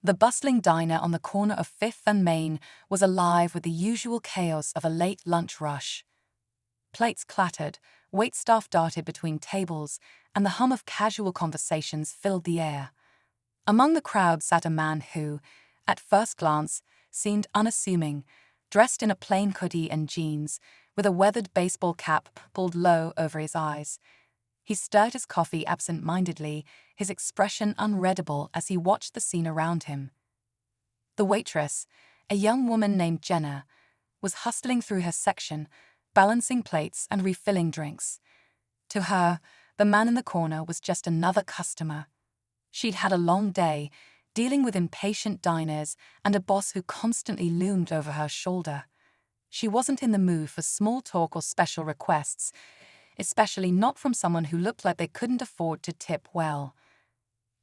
The bustling diner on the corner of 5th and Main was alive with the usual chaos of a late lunch rush. Plates clattered, waitstaff darted between tables, and the hum of casual conversations filled the air. Among the crowd sat a man who, at first glance, seemed unassuming, dressed in a plain hoodie and jeans, with a weathered baseball cap pulled low over his eyes. He stirred his coffee absent-mindedly, his expression unreadable as he watched the scene around him. The waitress, a young woman named Jenna, was hustling through her section, balancing plates and refilling drinks. To her, the man in the corner was just another customer. She'd had a long day, dealing with impatient diners and a boss who constantly loomed over her shoulder. She wasn't in the mood for small talk or special requests, especially not from someone who looked like they couldn't afford to tip well.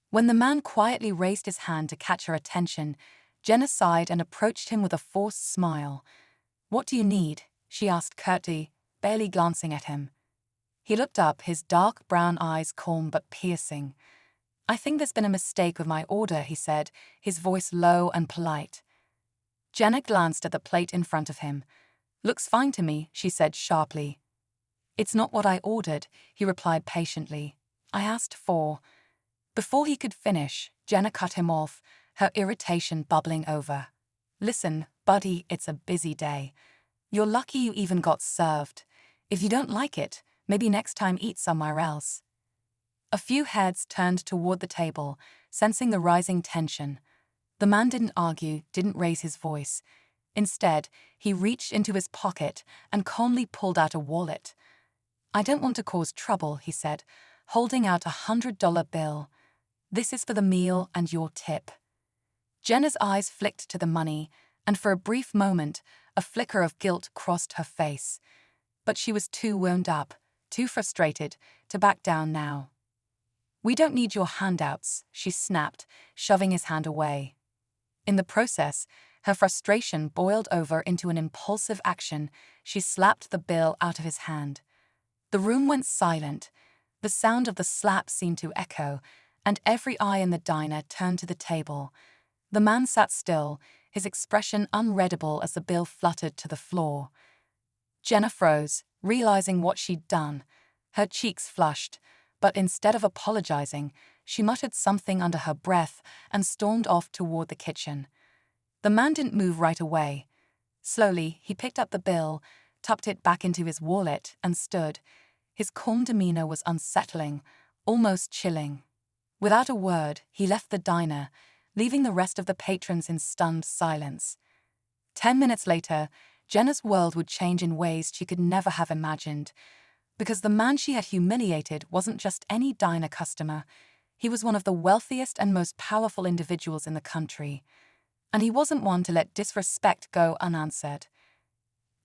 When the man quietly raised his hand to catch her attention, Jenna sighed and approached him with a forced smile. "What do you need?" she asked curtly, barely glancing at him. He looked up, his dark brown eyes calm but piercing. "I think there's been a mistake with my order," he said, his voice low and polite. Jenna glanced at the plate in front of him. "Looks fine to me," she said sharply. "It's not what I ordered," he replied patiently. "I asked for—" Before he could finish, Jenna cut him off, her irritation bubbling over. "Listen, buddy, it's a busy day. You're lucky you even got served. If you don't like it, maybe next time eat somewhere else." A few heads turned toward the table, sensing the rising tension. The man didn't argue, didn't raise his voice. Instead, he reached into his pocket and calmly pulled out a wallet. "I don't want to cause trouble," he said, holding out a $100 bill. "This is for the meal and your tip." Jenna's eyes flicked to the money, and for a brief moment, a flicker of guilt crossed her face. But she was too wound up, too frustrated, to back down now. "We don't need your handouts," she snapped, shoving his hand away. In the process, her frustration boiled over into an impulsive action. She slapped the bill out of his hand. The room went silent. The sound of the slap seemed to echo, and every eye in the diner turned to the table. The man sat still, his expression unreadable as the bill fluttered to the floor. Jenna froze, realizing what she'd done. Her cheeks flushed, but instead of apologizing, she muttered something under her breath and stormed off toward the kitchen. The man didn't move right away. Slowly, he picked up the bill, tucked it back into his wallet, and stood. His calm demeanor was unsettling, almost chilling. Without a word, he left the diner, leaving the rest of the patrons in stunned silence. 10 minutes later, Jenna's world would change in ways she could never have imagined. Because the man she had humiliated wasn't just any diner customer. He was one of the wealthiest and most powerful individuals in the country. And he wasn't one to let disrespect go unanswered.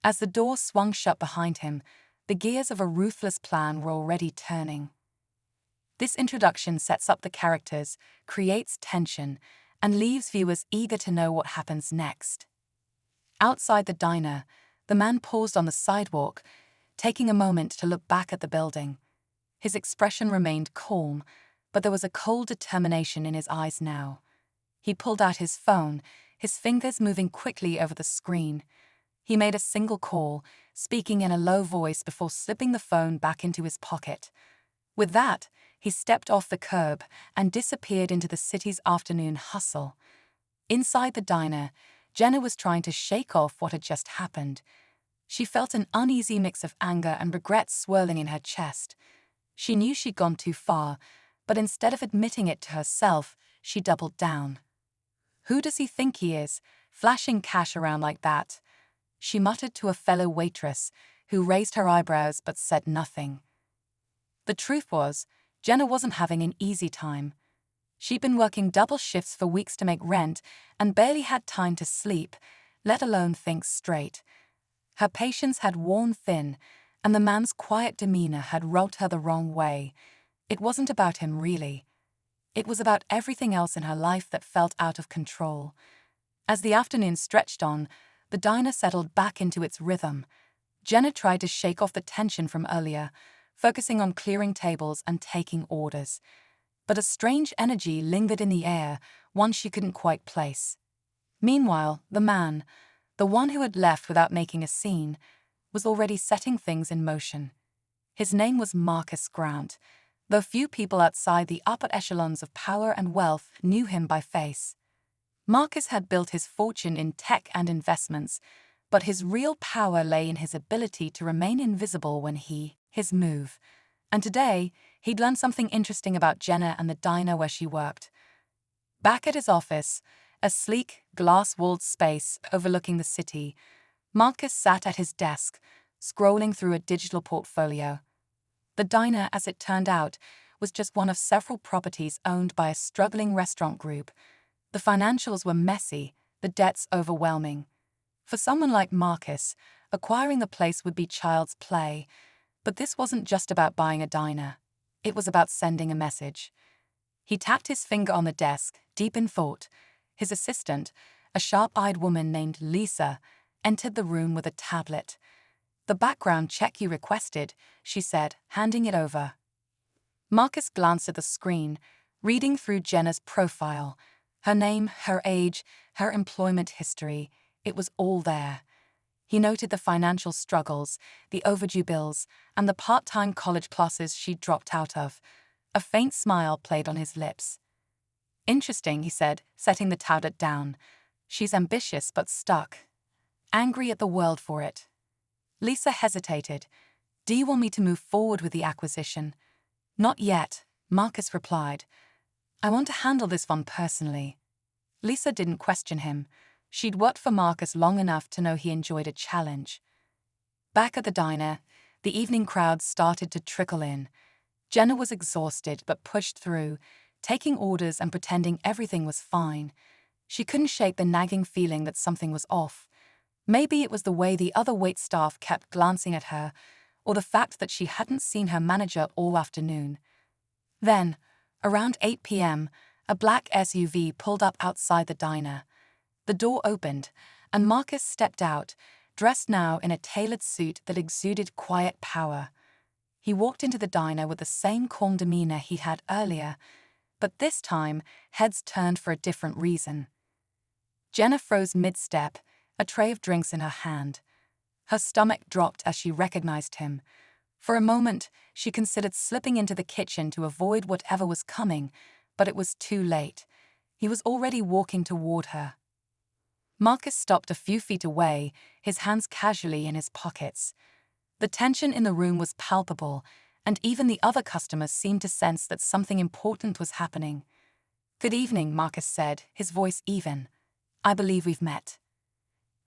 As the door swung shut behind him, the gears of a ruthless plan were already turning. This introduction sets up the characters, creates tension, and leaves viewers eager to know what happens next. Outside the diner, the man paused on the sidewalk, taking a moment to look back at the building. His expression remained calm, but there was a cold determination in his eyes now. He pulled out his phone, his fingers moving quickly over the screen. He made a single call, speaking in a low voice before slipping the phone back into his pocket. With that, he stepped off the curb and disappeared into the city's afternoon hustle. Inside the diner, Jenna was trying to shake off what had just happened. She felt an uneasy mix of anger and regret swirling in her chest. She knew she'd gone too far, but instead of admitting it to herself, she doubled down. "Who does he think he is, flashing cash around like that?" she muttered to a fellow waitress, who raised her eyebrows but said nothing. The truth was, Jenna wasn't having an easy time. She'd been working double shifts for weeks to make rent and barely had time to sleep, let alone think straight. Her patience had worn thin, and the man's quiet demeanor had rubbed her the wrong way. It wasn't about him, really. It was about everything else in her life that felt out of control. As the afternoon stretched on, the diner settled back into its rhythm. Jenna tried to shake off the tension from earlier, focusing on clearing tables and taking orders. But a strange energy lingered in the air, one she couldn't quite place. Meanwhile, the man, the one who had left without making a scene, was already setting things in motion. His name was Marcus Grant, though few people outside the upper echelons of power and wealth knew him by face. Marcus had built his fortune in tech and investments, but his real power lay in his ability to remain invisible when his move. And today, he'd learned something interesting about Jenna and the diner where she worked. Back at his office, a sleek, glass-walled space overlooking the city, Marcus sat at his desk, scrolling through a digital portfolio. The diner, as it turned out, was just one of several properties owned by a struggling restaurant group. The financials were messy, the debts overwhelming. For someone like Marcus, acquiring the place would be child's play. But this wasn't just about buying a diner. It was about sending a message. He tapped his finger on the desk, deep in thought. His assistant, a sharp-eyed woman named Lisa, entered the room with a tablet. "The background check you requested," she said, handing it over. Marcus glanced at the screen, reading through Jenna's profile. Her name, her age, her employment history, it was all there. He noted the financial struggles, the overdue bills, and the part-time college classes she'd dropped out of. A faint smile played on his lips. "Interesting," he said, setting the tablet down. "She's ambitious but stuck. Angry at the world for it." Lisa hesitated. "Do you want me to move forward with the acquisition?" "Not yet," Marcus replied. "I want to handle this one personally." Lisa didn't question him. She'd worked for Marcus long enough to know he enjoyed a challenge. Back at the diner, the evening crowd started to trickle in. Jenna was exhausted but pushed through, taking orders and pretending everything was fine. She couldn't shake the nagging feeling that something was off. Maybe it was the way the other waitstaff kept glancing at her, or the fact that she hadn't seen her manager all afternoon. Then, around 8 p.m., a black SUV pulled up outside the diner. The door opened, and Marcus stepped out, dressed now in a tailored suit that exuded quiet power. He walked into the diner with the same calm demeanor he had earlier, but this time, heads turned for a different reason. Jenna froze mid-step, a tray of drinks in her hand. Her stomach dropped as she recognized him. For a moment, she considered slipping into the kitchen to avoid whatever was coming, but it was too late. He was already walking toward her. Marcus stopped a few feet away, his hands casually in his pockets. The tension in the room was palpable, and even the other customers seemed to sense that something important was happening. "Good evening," Marcus said, his voice even. "I believe we've met."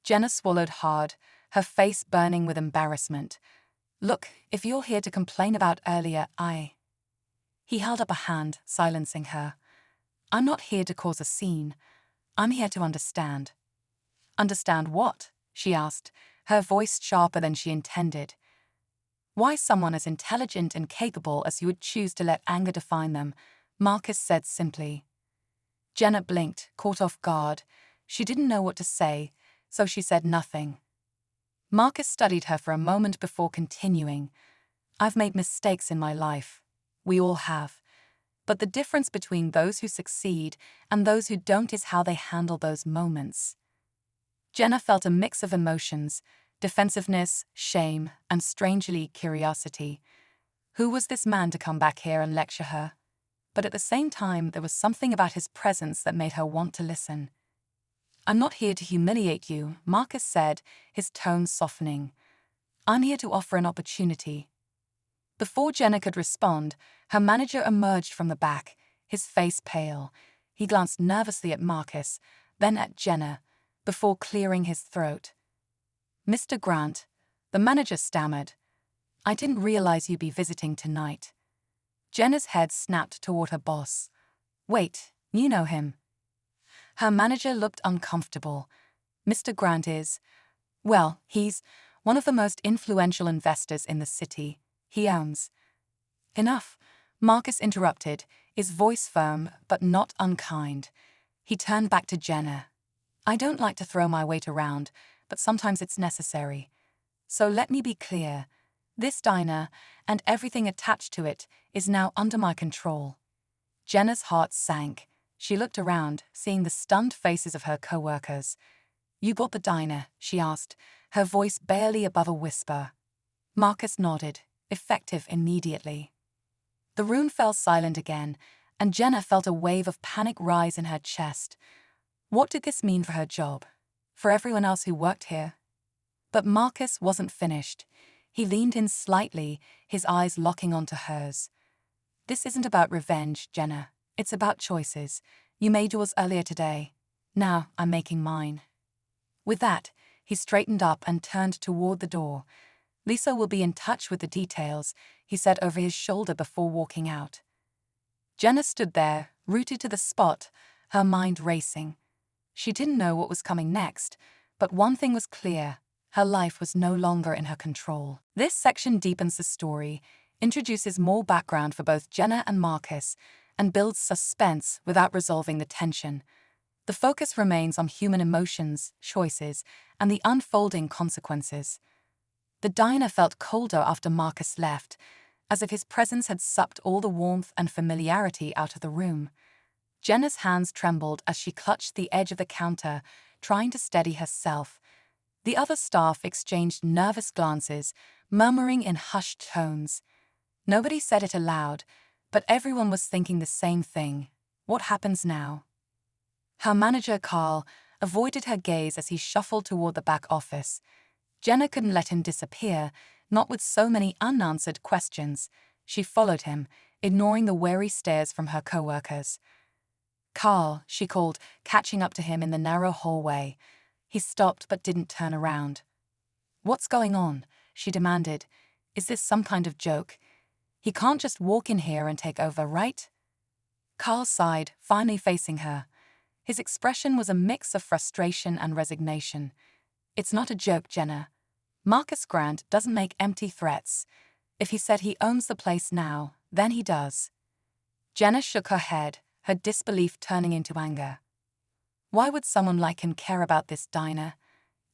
Jenna swallowed hard, her face burning with embarrassment. "Look, if you're here to complain about earlier, He held up a hand, silencing her. "I'm not here to cause a scene. I'm here to understand." "Understand what?" she asked, her voice sharper than she intended. "Why someone as intelligent and capable as you would choose to let anger define them," Marcus said simply. Jenna blinked, caught off guard. She didn't know what to say, so she said nothing. Marcus studied her for a moment before continuing. "I've made mistakes in my life. We all have. But the difference between those who succeed and those who don't is how they handle those moments." Jenna felt a mix of emotions, defensiveness, shame, and strangely curiosity. Who was this man to come back here and lecture her? But at the same time, there was something about his presence that made her want to listen. "I'm not here to humiliate you," Marcus said, his tone softening. "I'm here to offer an opportunity." Before Jenna could respond, her manager emerged from the back, his face pale. He glanced nervously at Marcus, then at Jenna, before clearing his throat. "Mr. Grant," the manager stammered, "I didn't realize you'd be visiting tonight." Jenna's head snapped toward her boss. "Wait, you know him?" Her manager looked uncomfortable. "Mr. Grant is, well, he's one of the most influential investors in the city. He owns—" "Enough," Marcus interrupted, his voice firm but not unkind. He turned back to Jenna. "I don't like to throw my weight around, but sometimes it's necessary. So let me be clear. This diner, and everything attached to it, is now under my control." Jenna's heart sank. She looked around, seeing the stunned faces of her co-workers. "You got the diner?" she asked, her voice barely above a whisper. Marcus nodded, effective immediately. The room fell silent again, and Jenna felt a wave of panic rise in her chest. What did this mean for her job? For everyone else who worked here? But Marcus wasn't finished. He leaned in slightly, his eyes locking onto hers. "This isn't about revenge, Jenna. It's about choices. You made yours earlier today. Now I'm making mine." With that, he straightened up and turned toward the door. "Lisa will be in touch with the details," he said over his shoulder before walking out. Jenna stood there, rooted to the spot, her mind racing. She didn't know what was coming next, but one thing was clear: her life was no longer in her control. This section deepens the story, introduces more background for both Jenna and Marcus, and builds suspense without resolving the tension. The focus remains on human emotions, choices, and the unfolding consequences. The diner felt colder after Marcus left, as if his presence had sucked all the warmth and familiarity out of the room. Jenna's hands trembled as she clutched the edge of the counter, trying to steady herself. The other staff exchanged nervous glances, murmuring in hushed tones. Nobody said it aloud, but everyone was thinking the same thing. What happens now? Her manager, Carl, avoided her gaze as he shuffled toward the back office. Jenna couldn't let him disappear, not with so many unanswered questions. She followed him, ignoring the wary stares from her co-workers. "Carl," she called, catching up to him in the narrow hallway. He stopped but didn't turn around. "What's going on?" she demanded. "Is this some kind of joke? He can't just walk in here and take over, right?" Carl sighed, finally facing her. His expression was a mix of frustration and resignation. "It's not a joke, Jenna. Marcus Grant doesn't make empty threats. If he said he owns the place now, then he does." Jenna shook her head, her disbelief turning into anger. Why would someone like him care about this diner?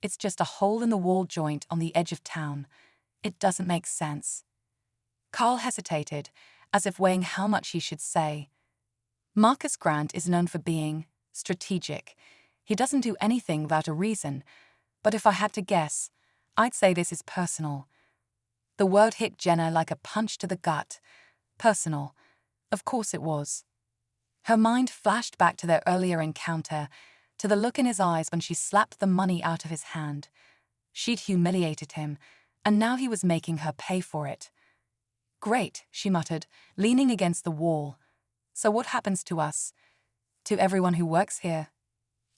It's just a hole-in-the-wall joint on the edge of town. It doesn't make sense. Carl hesitated, as if weighing how much he should say. Marcus Grant is known for being strategic. He doesn't do anything without a reason, but if I had to guess, I'd say this is personal. The word hit Jenna like a punch to the gut. Personal. Of course it was. Her mind flashed back to their earlier encounter, to the look in his eyes when she slapped the money out of his hand. She'd humiliated him, and now he was making her pay for it. "Great," she muttered, leaning against the wall. "So what happens to us? To everyone who works here?"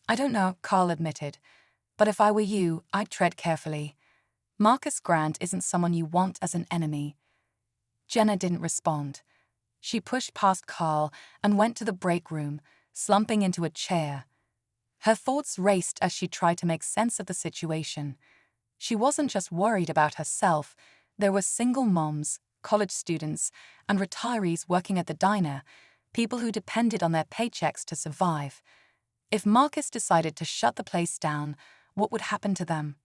"I don't know," Carl admitted. "But if I were you, I'd tread carefully. Marcus Grant isn't someone you want as an enemy." Jenna didn't respond. She pushed past Carl and went to the break room, slumping into a chair. Her thoughts raced as she tried to make sense of the situation. She wasn't just worried about herself. There were single moms, college students, and retirees working at the diner, people who depended on their paychecks to survive. If Marcus decided to shut the place down, what would happen to them?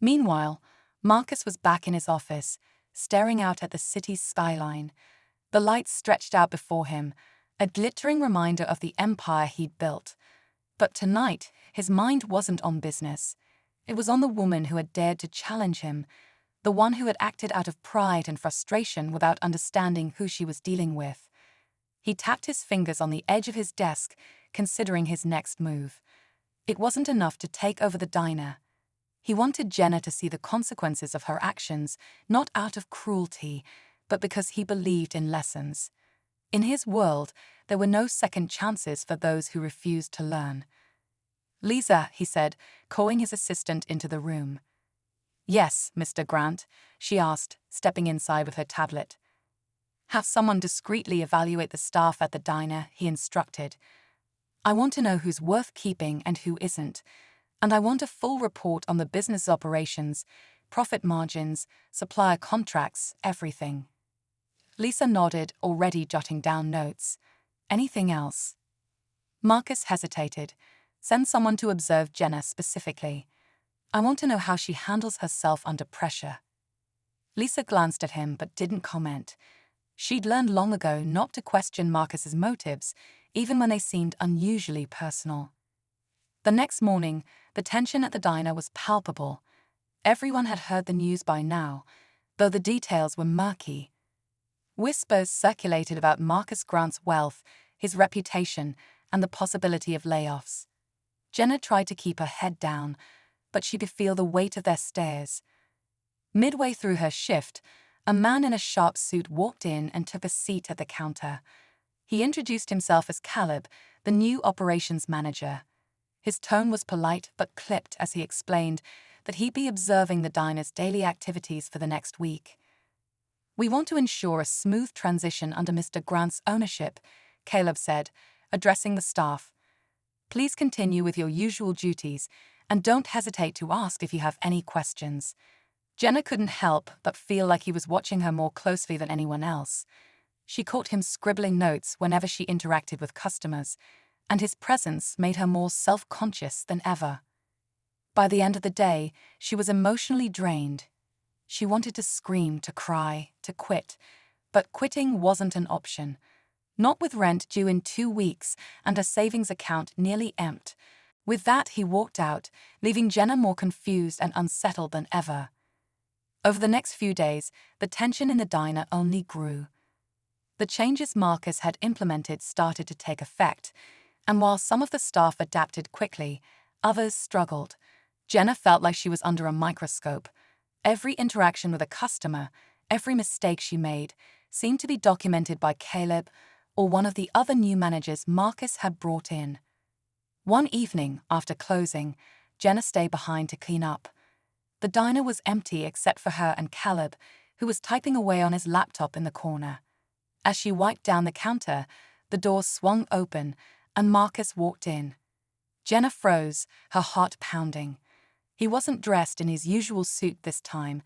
Meanwhile, Marcus was back in his office, staring out at the city's skyline. The lights stretched out before him, a glittering reminder of the empire he'd built. But tonight, his mind wasn't on business. It was on the woman who had dared to challenge him, the one who had acted out of pride and frustration without understanding who she was dealing with. He tapped his fingers on the edge of his desk, considering his next move. It wasn't enough to take over the diner. He wanted Jenna to see the consequences of her actions, not out of cruelty, but because he believed in lessons. In his world, there were no second chances for those who refused to learn. "Lisa," he said, calling his assistant into the room. "Yes, Mr. Grant," she asked, stepping inside with her tablet. "Have someone discreetly evaluate the staff at the diner," he instructed. "I want to know who's worth keeping and who isn't, and I want a full report on the business operations, profit margins, supplier contracts, everything." Lisa nodded, already jotting down notes. "Anything else?" Marcus hesitated. "Send someone to observe Jenna specifically. I want to know how she handles herself under pressure." Lisa glanced at him but didn't comment. She'd learned long ago not to question Marcus's motives, even when they seemed unusually personal. The next morning, the tension at the diner was palpable. Everyone had heard the news by now, though the details were murky. Whispers circulated about Marcus Grant's wealth, his reputation, and the possibility of layoffs. Jenna tried to keep her head down, but she could feel the weight of their stares. Midway through her shift, a man in a sharp suit walked in and took a seat at the counter. He introduced himself as Caleb, the new operations manager. His tone was polite but clipped as he explained that he'd be observing the diner's daily activities for the next week. "We want to ensure a smooth transition under Mr. Grant's ownership," Caleb said, addressing the staff. "Please continue with your usual duties and don't hesitate to ask if you have any questions." Jenna couldn't help but feel like he was watching her more closely than anyone else. She caught him scribbling notes whenever she interacted with customers, and his presence made her more self-conscious than ever. By the end of the day, she was emotionally drained. She wanted to scream, to cry, to quit, but quitting wasn't an option. Not with rent due in 2 weeks and a savings account nearly empty. With that, he walked out, leaving Jenna more confused and unsettled than ever. Over the next few days, the tension in the diner only grew. The changes Marcus had implemented started to take effect, and while some of the staff adapted quickly, others struggled. Jenna felt like she was under a microscope. Every interaction with a customer, every mistake she made, seemed to be documented by Caleb or one of the other new managers Marcus had brought in. One evening, after closing, Jenna stayed behind to clean up. The diner was empty except for her and Caleb, who was typing away on his laptop in the corner. As she wiped down the counter, the door swung open and Marcus walked in. Jenna froze, her heart pounding. He wasn't dressed in his usual suit this time,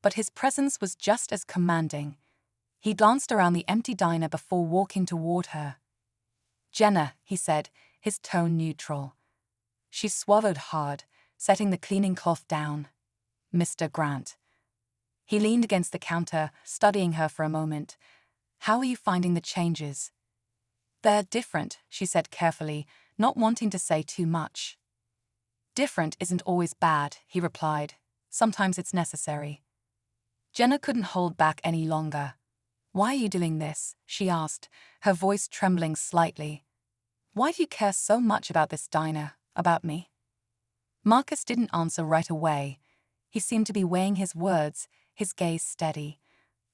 but his presence was just as commanding. He glanced around the empty diner before walking toward her. "Jenna," he said, his tone neutral. She swallowed hard, setting the cleaning cloth down. "Mr. Grant." He leaned against the counter, studying her for a moment. "How are you finding the changes?" "They're different," she said carefully, not wanting to say too much. "Different isn't always bad," he replied. "Sometimes it's necessary." Jenna couldn't hold back any longer. "Why are you doing this?" she asked, her voice trembling slightly. "Why do you care so much about this diner, about me?" Marcus didn't answer right away. He seemed to be weighing his words, his gaze steady.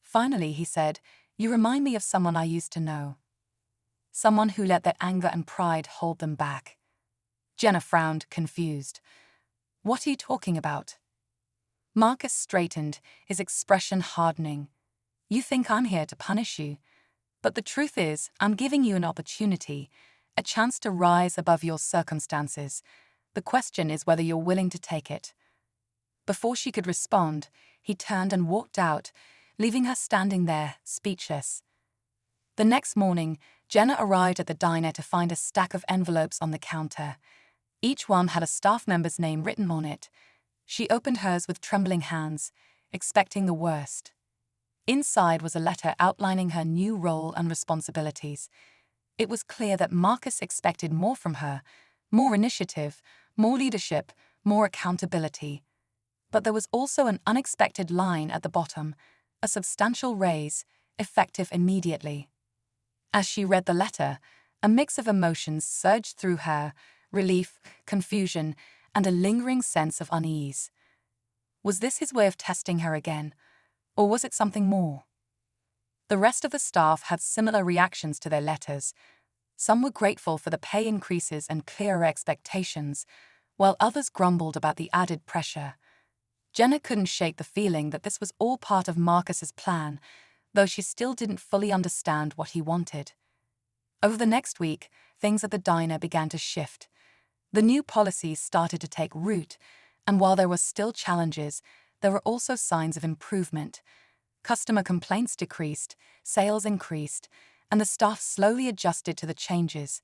Finally, he said, "You remind me of someone I used to know. Someone who let their anger and pride hold them back." Jenna frowned, confused. "What are you talking about?" Marcus straightened, his expression hardening. "You think I'm here to punish you, but the truth is, I'm giving you an opportunity, a chance to rise above your circumstances. The question is whether you're willing to take it." Before she could respond, he turned and walked out, leaving her standing there, speechless. The next morning, Jenna arrived at the diner to find a stack of envelopes on the counter. Each one had a staff member's name written on it. She opened hers with trembling hands, expecting the worst. Inside was a letter outlining her new role and responsibilities. It was clear that Marcus expected more from her, more initiative, more leadership, more accountability. But there was also an unexpected line at the bottom, a substantial raise, effective immediately. As she read the letter, a mix of emotions surged through her, relief, confusion, and a lingering sense of unease. Was this his way of testing her again, or was it something more? The rest of the staff had similar reactions to their letters. Some were grateful for the pay increases and clearer expectations, while others grumbled about the added pressure. Jenna couldn't shake the feeling that this was all part of Marcus's plan, though she still didn't fully understand what he wanted. Over the next week, things at the diner began to shift. The new policies started to take root, and while there were still challenges, there were also signs of improvement. Customer complaints decreased, sales increased, and the staff slowly adjusted to the changes.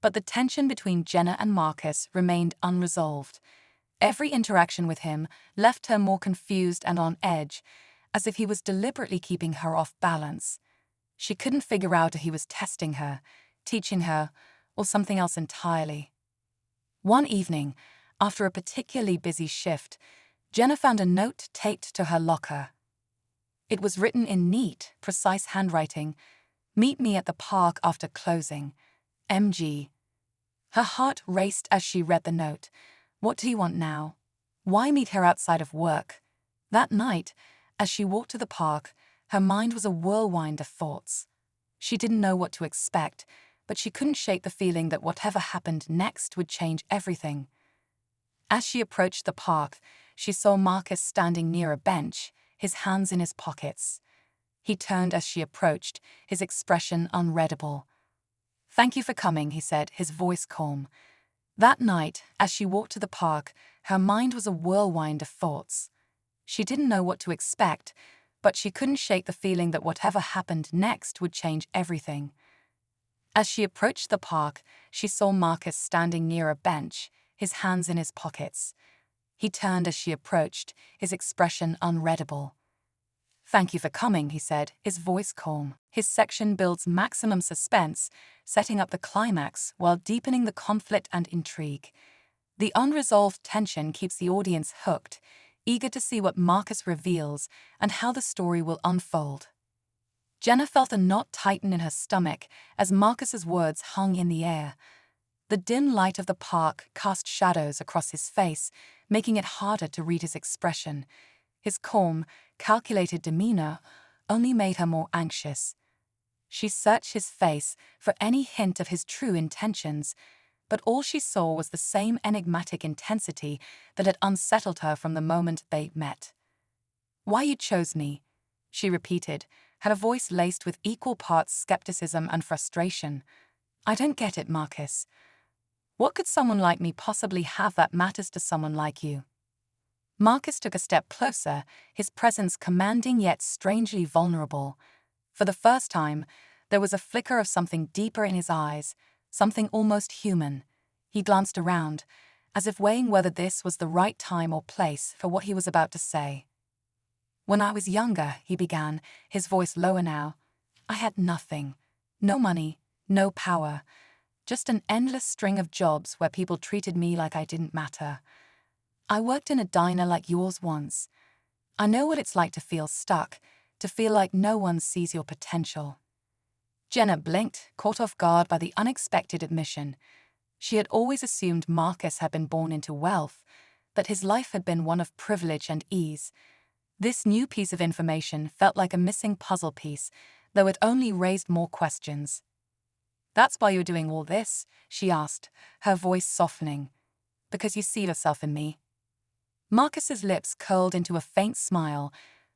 But the tension between Jenna and Marcus remained unresolved. Every interaction with him left her more confused and on edge, as if he was deliberately keeping her off balance. She couldn't figure out if he was testing her, teaching her, or something else entirely. One evening, after a particularly busy shift, Jenna found a note taped to her locker. It was written in neat, precise handwriting, "Meet me at the park after closing. MG." Her heart raced as she read the note. What do you want now? Why meet her outside of work? That night, as she walked to the park, her mind was a whirlwind of thoughts. She didn't know what to expect, but she couldn't shake the feeling that whatever happened next would change everything. As she approached the park, she saw Marcus standing near a bench, his hands in his pockets. He turned as she approached, his expression unreadable. "Thank you for coming," he said, his voice calm. That night, as she walked to the park, her mind was a whirlwind of thoughts. She didn't know what to expect, but she couldn't shake the feeling that whatever happened next would change everything. As she approached the park, she saw Marcus standing near a bench, his hands in his pockets. He turned as she approached, his expression unreadable. "Thank you for coming," he said, his voice calm. His section builds maximum suspense, setting up the climax while deepening the conflict and intrigue. The unresolved tension keeps the audience hooked, eager to see what Marcus reveals and how the story will unfold. Jenna felt a knot tighten in her stomach as Marcus's words hung in the air. The dim light of the park cast shadows across his face, making it harder to read his expression. His calm, calculated demeanor only made her more anxious. She searched his face for any hint of his true intentions, but all she saw was the same enigmatic intensity that had unsettled her from the moment they met. "Why you chose me?" she repeated, her voice laced with equal parts skepticism and frustration. "I don't get it, Marcus. What could someone like me possibly have that matters to someone like you?" Marcus took a step closer, his presence commanding yet strangely vulnerable. For the first time, there was a flicker of something deeper in his eyes, something almost human. He glanced around, as if weighing whether this was the right time or place for what he was about to say. "When I was younger," he began, his voice lower now, "I had nothing. No money, no power. Just an endless string of jobs where people treated me like I didn't matter. I worked in a diner like yours once. I know what it's like to feel stuck, to feel like no one sees your potential." Jenna blinked, caught off guard by the unexpected admission. She had always assumed Marcus had been born into wealth, that his life had been one of privilege and ease. This new piece of information felt like a missing puzzle piece, though it only raised more questions. "That's why you're doing all this?" she asked, her voice softening. "Because you see yourself in me?" Marcus's lips curled into a faint smile,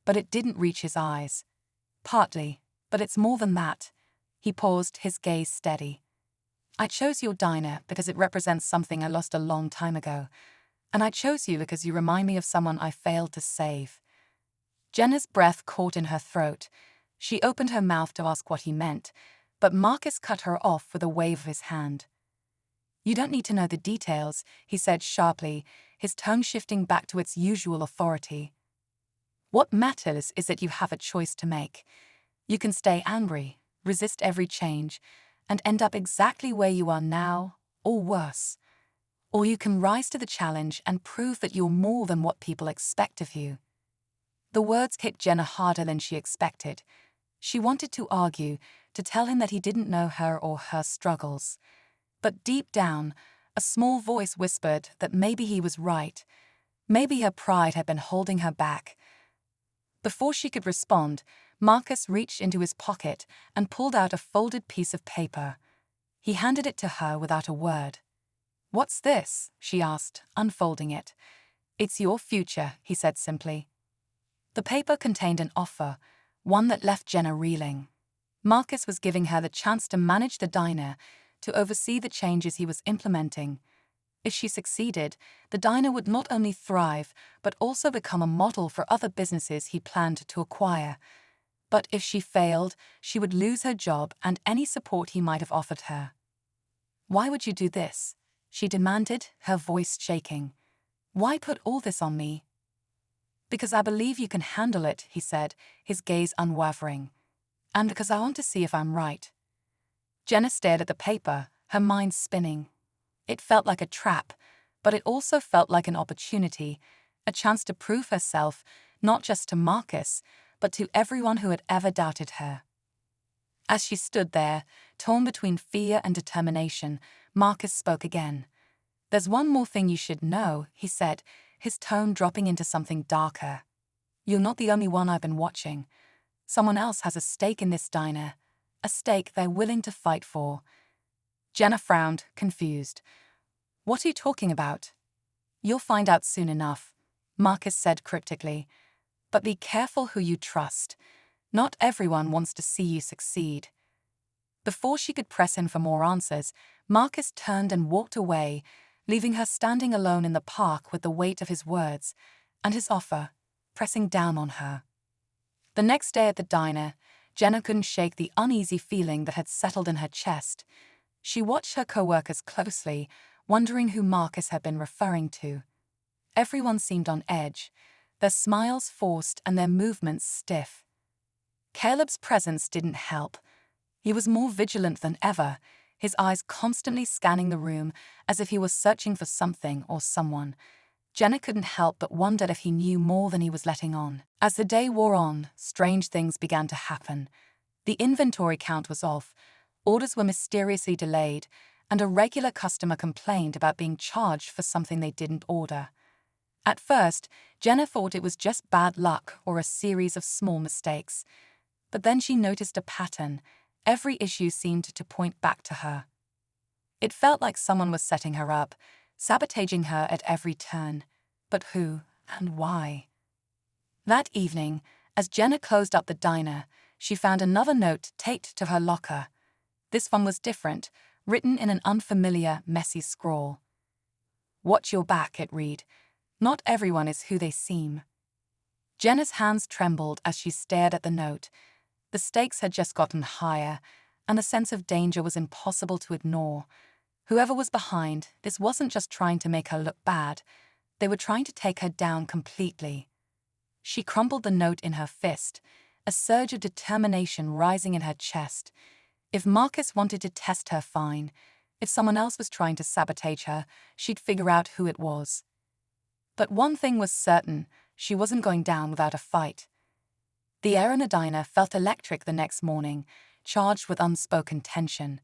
but it didn't reach his eyes. "Partly, but it's more than that." He paused, his gaze steady. "I chose your diner because it represents something I lost a long time ago, and I chose you because you remind me of someone I failed to save." Jenna's breath caught in her throat. She opened her mouth to ask what he meant, but Marcus cut her off with a wave of his hand. "You don't need to know the details," he said sharply, his tone shifting back to its usual authority. "What matters is that you have a choice to make. You can stay angry, resist every change, and end up exactly where you are now, or worse. Or you can rise to the challenge and prove that you're more than what people expect of you." The words hit Jenna harder than she expected. She wanted to argue, to tell him that he didn't know her or her struggles. But deep down, a small voice whispered that maybe he was right. Maybe her pride had been holding her back. Before she could respond, Marcus reached into his pocket and pulled out a folded piece of paper. He handed it to her without a word. "What's this?" she asked, unfolding it. "It's your future," he said simply. The paper contained an offer, one that left Jenna reeling. Marcus was giving her the chance to manage the diner, to oversee the changes he was implementing. If she succeeded, the diner would not only thrive, but also become a model for other businesses he planned to acquire. But if she failed, she would lose her job and any support he might have offered her. "Why would you do this?" she demanded, her voice shaking. "Why put all this on me?" "Because I believe you can handle it," he said, his gaze unwavering. "And because I want to see if I'm right." Jenna stared at the paper, her mind spinning. It felt like a trap, but it also felt like an opportunity, a chance to prove herself, not just to Marcus, but to everyone who had ever doubted her. As she stood there, torn between fear and determination, Marcus spoke again. "There's one more thing you should know," he said, his tone dropping into something darker. "You're not the only one I've been watching. Someone else has a stake in this diner, a stake they're willing to fight for." Jenna frowned, confused. "What are you talking about?" "You'll find out soon enough," Marcus said cryptically. "But be careful who you trust. Not everyone wants to see you succeed." Before she could press him for more answers, Marcus turned and walked away, leaving her standing alone in the park with the weight of his words and his offer pressing down on her. The next day at the diner, Jenna couldn't shake the uneasy feeling that had settled in her chest. She watched her co-workers closely, wondering who Marcus had been referring to. Everyone seemed on edge, their smiles forced and their movements stiff. Caleb's presence didn't help. He was more vigilant than ever, his eyes constantly scanning the room as if he was searching for something or someone. Jenna couldn't help but wondered if he knew more than he was letting on. As the day wore on, strange things began to happen. The inventory count was off, orders were mysteriously delayed, and a regular customer complained about being charged for something they didn't order. At first, Jenna thought it was just bad luck or a series of small mistakes. But then she noticed a pattern. Every issue seemed to point back to her. It felt like someone was setting her up, sabotaging her at every turn. But who and why? That evening, as Jenna closed up the diner, she found another note taped to her locker. This one was different, written in an unfamiliar, messy scrawl. "Watch your back," it read. "Not everyone is who they seem." Jenna's hands trembled as she stared at the note. The stakes had just gotten higher, and a sense of danger was impossible to ignore. Whoever was behind, this wasn't just trying to make her look bad. They were trying to take her down completely. She crumpled the note in her fist, a surge of determination rising in her chest. If Marcus wanted to test her, fine. If someone else was trying to sabotage her, she'd figure out who it was. But one thing was certain, she wasn't going down without a fight. The air in the diner felt electric the next morning, charged with unspoken tension.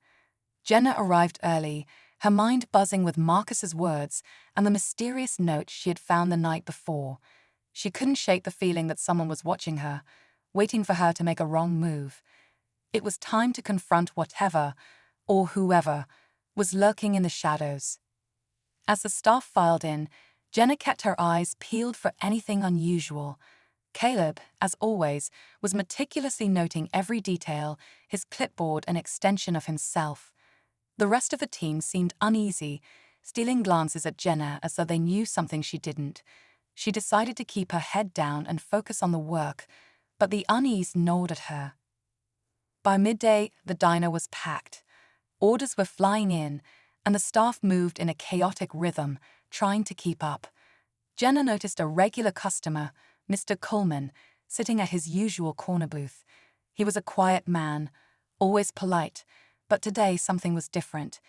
Jenna arrived early, her mind buzzing with Marcus's words and the mysterious note she had found the night before. She couldn't shake the feeling that someone was watching her, waiting for her to make a wrong move. It was time to confront whatever, or whoever, was lurking in the shadows. As the staff filed in, Jenna kept her eyes peeled for anything unusual. Caleb, as always, was meticulously noting every detail, his clipboard an extension of himself. The rest of the team seemed uneasy, stealing glances at Jenna as though they knew something she didn't. She decided to keep her head down and focus on the work, but the unease gnawed at her. By midday, the diner was packed. Orders were flying in, and the staff moved in a chaotic rhythm, trying to keep up. Jenna noticed a regular customer, Mr. Coleman, sitting at his usual corner booth. He was a quiet man, always polite, but today something was different.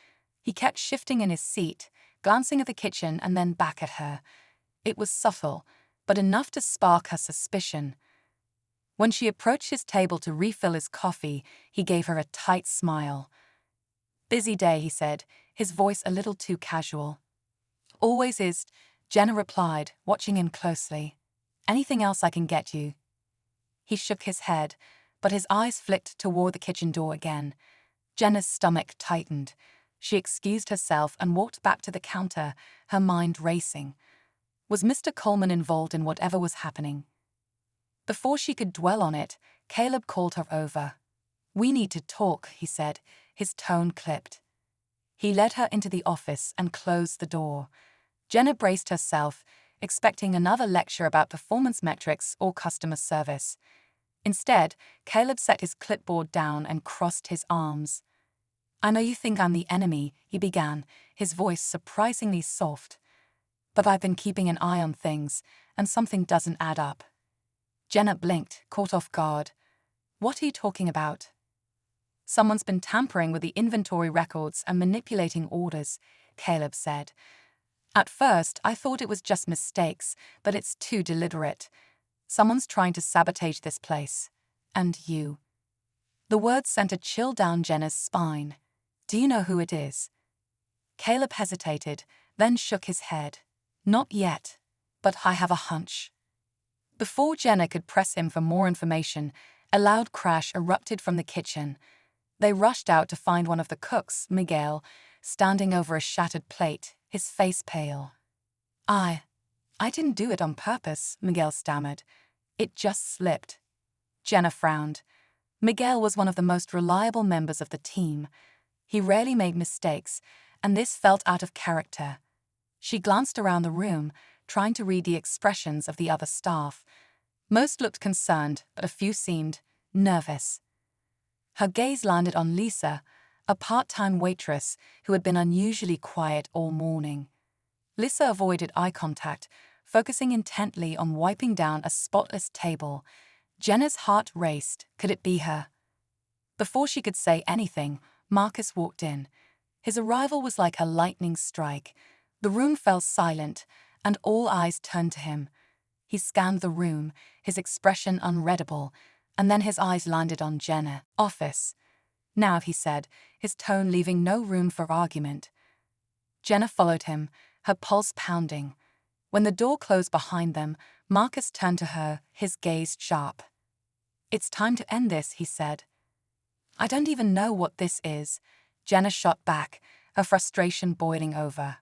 He kept shifting in his seat, glancing at the kitchen and then back at her. It was subtle, but enough to spark her suspicion. When she approached his table to refill his coffee, he gave her a tight smile. "Busy day," he said, his voice a little too casual. "Always is," Jenna replied, watching him closely. "Anything else I can get you?" He shook his head, but his eyes flicked toward the kitchen door again. Jenna's stomach tightened. She excused herself and walked back to the counter, her mind racing. Was Mr. Coleman involved in whatever was happening? Before she could dwell on it, Caleb called her over. "We need to talk," he said, his tone clipped. He led her into the office and closed the door. Jenna braced herself, expecting another lecture about performance metrics or customer service. Instead, Caleb set his clipboard down and crossed his arms. "I know you think I'm the enemy," he began, his voice surprisingly soft. "But I've been keeping an eye on things, and something doesn't add up." Jenna blinked, caught off guard. "What are you talking about?" Someone's been tampering with the inventory records and manipulating orders, Caleb said. At first, I thought it was just mistakes, but it's too deliberate. Someone's trying to sabotage this place. And you. The words sent a chill down Jenna's spine. Do you know who it is? Caleb hesitated, then shook his head. Not yet, but I have a hunch. Before Jenna could press him for more information, a loud crash erupted from the kitchen. They rushed out to find one of the cooks, Miguel, standing over a shattered plate, his face pale. I didn't do it on purpose, Miguel stammered. It just slipped. Jenna frowned. Miguel was one of the most reliable members of the team. He rarely made mistakes, and this felt out of character. She glanced around the room, trying to read the expressions of the other staff. Most looked concerned, but a few seemed nervous. Her gaze landed on Lisa, a part-time waitress who had been unusually quiet all morning. Lisa avoided eye contact, focusing intently on wiping down a spotless table. Jenna's heart raced. Could it be her? Before she could say anything, Marcus walked in. His arrival was like a lightning strike. The room fell silent, and all eyes turned to him. He scanned the room, his expression unreadable, and then his eyes landed on Jenna. Office. Now, he said, his tone leaving no room for argument. Jenna followed him, her pulse pounding. When the door closed behind them, Marcus turned to her, his gaze sharp. It's time to end this, he said. I don't even know what this is, Jenna shot back, her frustration boiling over.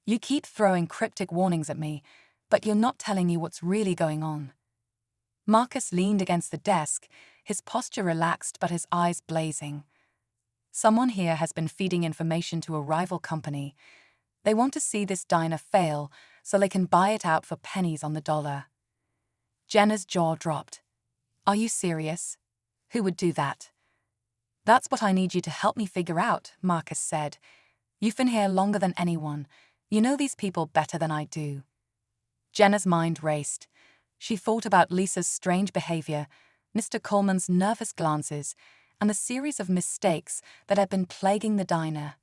You keep throwing cryptic warnings at me, but you're not telling me what's really going on. Marcus leaned against the desk, his posture relaxed but his eyes blazing. Someone here has been feeding information to a rival company. They want to see this diner fail so they can buy it out for pennies on the dollar. Jenna's jaw dropped. Are you serious? Who would do that? That's what I need you to help me figure out, Marcus said. You've been here longer than anyone. You know these people better than I do. Jenna's mind raced. She thought about Lisa's strange behavior, Mr. Coleman's nervous glances, and the series of mistakes that had been plaguing the diner.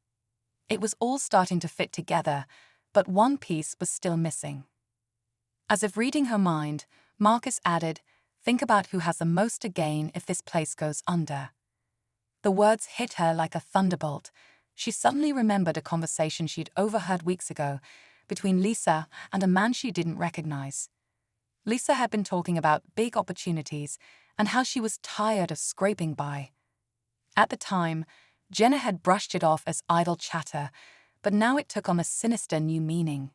It was all starting to fit together, but one piece was still missing. As if reading her mind, Marcus added, think about who has the most to gain if this place goes under. The words hit her like a thunderbolt. She suddenly remembered a conversation she'd overheard weeks ago between Lisa and a man she didn't recognize. Lisa had been talking about big opportunities and how she was tired of scraping by. At the time, Jenna had brushed it off as idle chatter, but now it took on a sinister new meaning.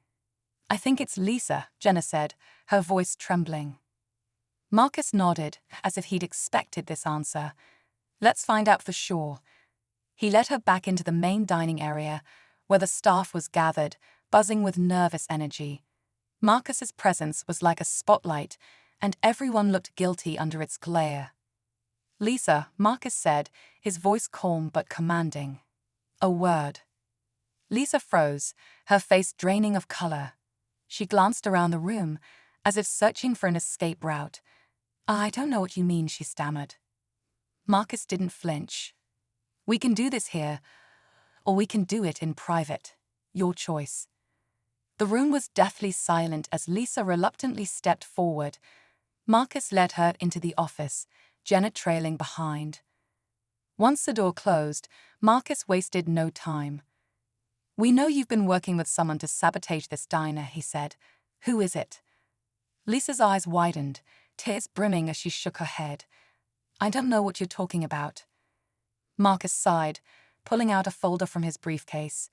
I think it's Lisa, Jenna said, her voice trembling. Marcus nodded, as if he'd expected this answer. Let's find out for sure. He led her back into the main dining area, where the staff was gathered, buzzing with nervous energy. Marcus's presence was like a spotlight, and everyone looked guilty under its glare. Lisa, Marcus said, his voice calm but commanding. A word. Lisa froze, her face draining of color. She glanced around the room, as if searching for an escape route. I don't know what you mean, she stammered. Marcus didn't flinch. We can do this here, or we can do it in private. Your choice. The room was deathly silent as Lisa reluctantly stepped forward. Marcus led her into the office, Jenna trailing behind. Once the door closed, Marcus wasted no time. We know you've been working with someone to sabotage this diner, he said. Who is it? Lisa's eyes widened, tears brimming as she shook her head. I don't know what you're talking about. Marcus sighed, pulling out a folder from his briefcase.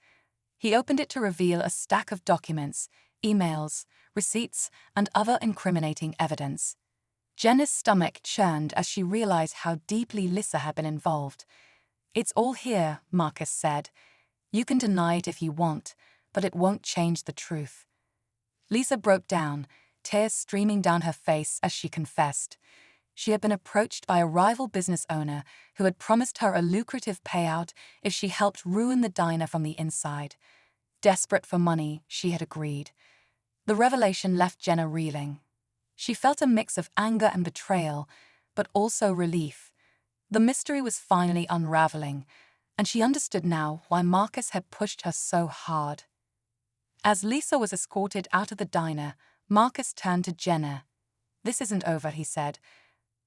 He opened it to reveal a stack of documents, emails, receipts, and other incriminating evidence. Jenna's stomach churned as she realized how deeply Lisa had been involved. It's all here, Marcus said. You can deny it if you want, but it won't change the truth. Lisa broke down, tears streaming down her face as she confessed. She had been approached by a rival business owner who had promised her a lucrative payout if she helped ruin the diner from the inside. Desperate for money, she had agreed. The revelation left Jenna reeling. She felt a mix of anger and betrayal, but also relief. The mystery was finally unraveling, and she understood now why Marcus had pushed her so hard. As Lisa was escorted out of the diner, Marcus turned to Jenna. "This isn't over," he said,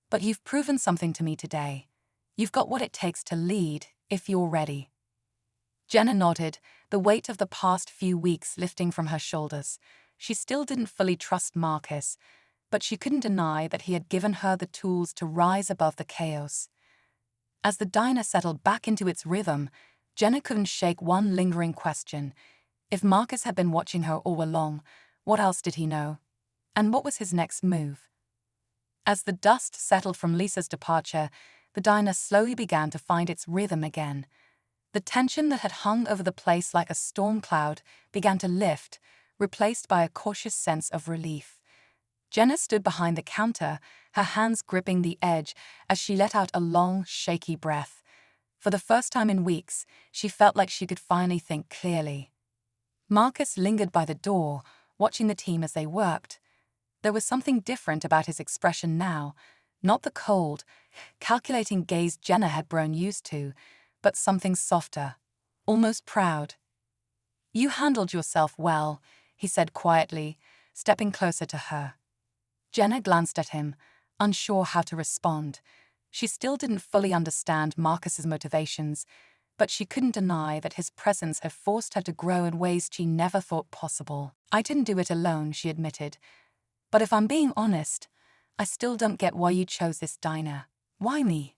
"but you've proven something to me today. You've got what it takes to lead, if you're ready." Jenna nodded, the weight of the past few weeks lifting from her shoulders. She still didn't fully trust Marcus, but she couldn't deny that he had given her the tools to rise above the chaos. As the diner settled back into its rhythm, Jenna couldn't shake one lingering question. If Marcus had been watching her all along, what else did he know? And what was his next move? As the dust settled from Lisa's departure, the diner slowly began to find its rhythm again. The tension that had hung over the place like a storm cloud began to lift, replaced by a cautious sense of relief. Jenna stood behind the counter, her hands gripping the edge as she let out a long, shaky breath. For the first time in weeks, she felt like she could finally think clearly. Marcus lingered by the door, watching the team as they worked. There was something different about his expression now, not the cold, calculating gaze Jenna had grown used to, but something softer, almost proud. "You handled yourself well," he said quietly, stepping closer to her. Jenna glanced at him, unsure how to respond. She still didn't fully understand Marcus's motivations, but she couldn't deny that his presence had forced her to grow in ways she never thought possible. "I didn't do it alone," she admitted. "But if I'm being honest, I still don't get why you chose this diner. Why me?"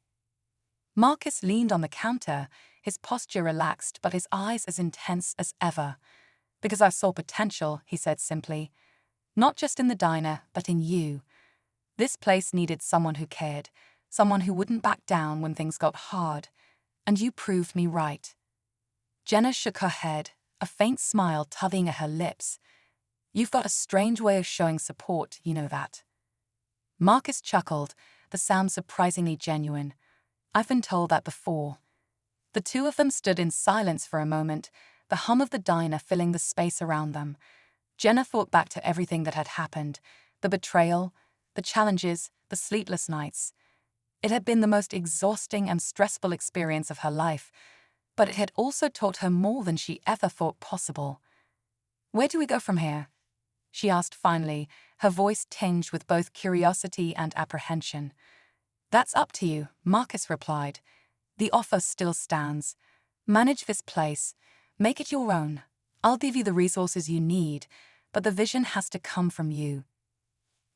Marcus leaned on the counter, his posture relaxed but his eyes as intense as ever. "Because I saw potential," he said simply. "Not just in the diner, but in you. This place needed someone who cared, someone who wouldn't back down when things got hard. And you proved me right." Jenna shook her head, a faint smile tugging at her lips. "You've got a strange way of showing support, you know that." Marcus chuckled, the sound surprisingly genuine. "I've been told that before." The two of them stood in silence for a moment, the hum of the diner filling the space around them. Jenna thought back to everything that had happened, the betrayal, the challenges, the sleepless nights. It had been the most exhausting and stressful experience of her life, but it had also taught her more than she ever thought possible. "Where do we go from here?" she asked finally, her voice tinged with both curiosity and apprehension. "That's up to you," Marcus replied. "The offer still stands. Manage this place. Make it your own. I'll give you the resources you need, but the vision has to come from you."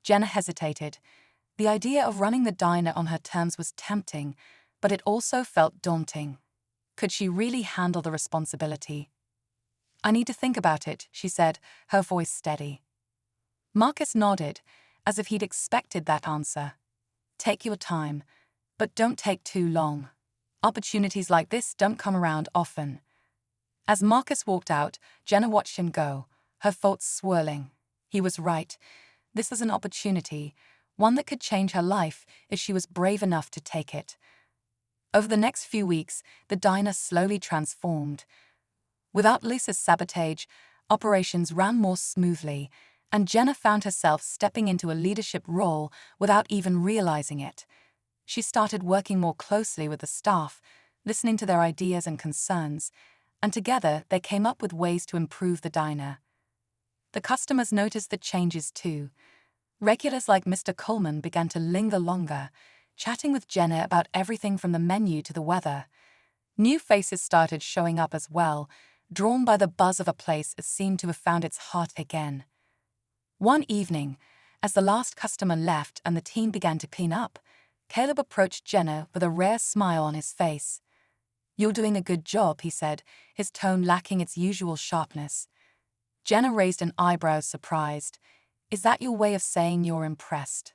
Jenna hesitated. The idea of running the diner on her terms was tempting, but it also felt daunting. Could she really handle the responsibility? "I need to think about it," she said, her voice steady. Marcus nodded, as if he'd expected that answer. "Take your time, but don't take too long. Opportunities like this don't come around often." As Marcus walked out, Jenna watched him go, her thoughts swirling. He was right. This was an opportunity, one that could change her life if she was brave enough to take it. Over the next few weeks, the diner slowly transformed. Without Lisa's sabotage, operations ran more smoothly, and Jenna found herself stepping into a leadership role without even realizing it. She started working more closely with the staff, listening to their ideas and concerns, and together they came up with ways to improve the diner. The customers noticed the changes too. Regulars like Mr. Coleman began to linger longer, chatting with Jenna about everything from the menu to the weather. New faces started showing up as well, drawn by the buzz of a place that seemed to have found its heart again. One evening, as the last customer left and the team began to clean up, Caleb approached Jenna with a rare smile on his face. "You're doing a good job," he said, his tone lacking its usual sharpness. Jenna raised an eyebrow, surprised. "Is that your way of saying you're impressed?"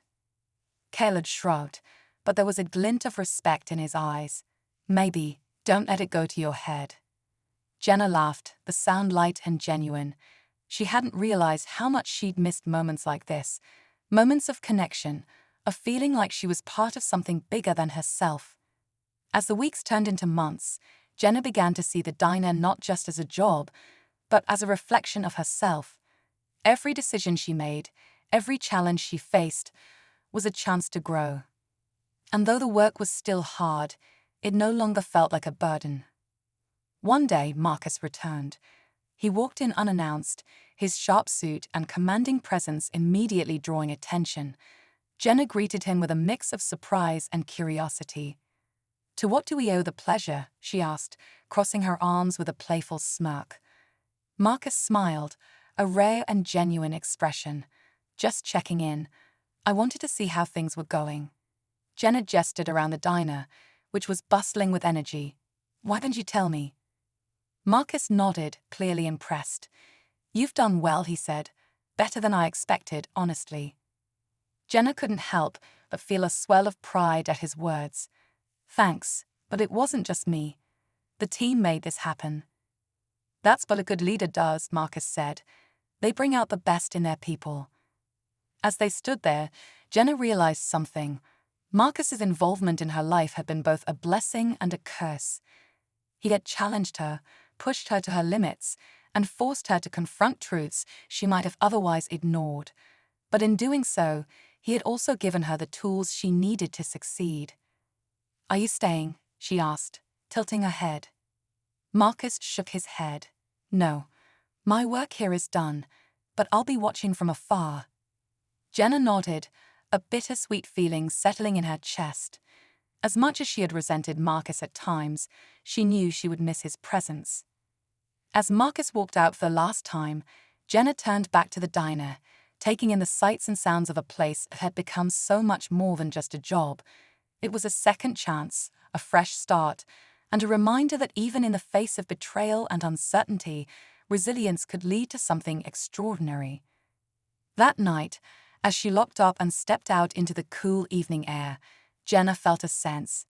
Caleb shrugged, but there was a glint of respect in his eyes. "Maybe, don't let it go to your head." Jenna laughed, the sound light and genuine. She hadn't realized how much she'd missed moments like this, moments of connection, of feeling like she was part of something bigger than herself. As the weeks turned into months, Jenna began to see the diner not just as a job, but as a reflection of herself. Every decision she made, every challenge she faced, was a chance to grow. And though the work was still hard, it no longer felt like a burden. One day, Marcus returned. He walked in unannounced, his sharp suit and commanding presence immediately drawing attention. Jenna greeted him with a mix of surprise and curiosity. "To what do we owe the pleasure?" she asked, crossing her arms with a playful smirk. Marcus smiled, a rare and genuine expression. "Just checking in. I wanted to see how things were going." Jenna gestured around the diner, which was bustling with energy. "Why didn't you tell me?" Marcus nodded, clearly impressed. "You've done well," he said. "Better than I expected, honestly." Jenna couldn't help but feel a swell of pride at his words. "Thanks, but it wasn't just me. The team made this happen." "That's what a good leader does," Marcus said. "They bring out the best in their people." As they stood there, Jenna realized something. Marcus's involvement in her life had been both a blessing and a curse. He had challenged her, pushed her to her limits, and forced her to confront truths she might have otherwise ignored. But in doing so, he had also given her the tools she needed to succeed. "Are you staying?" she asked, tilting her head. Marcus shook his head. "No, my work here is done, but I'll be watching from afar." Jenna nodded, a bittersweet feeling settling in her chest. As much as she had resented Marcus at times, she knew she would miss his presence. As Marcus walked out for the last time, Jenna turned back to the diner, taking in the sights and sounds of a place that had become so much more than just a job. It was a second chance, a fresh start, and a reminder that even in the face of betrayal and uncertainty, resilience could lead to something extraordinary. That night, as she locked up and stepped out into the cool evening air, Jenna felt a sense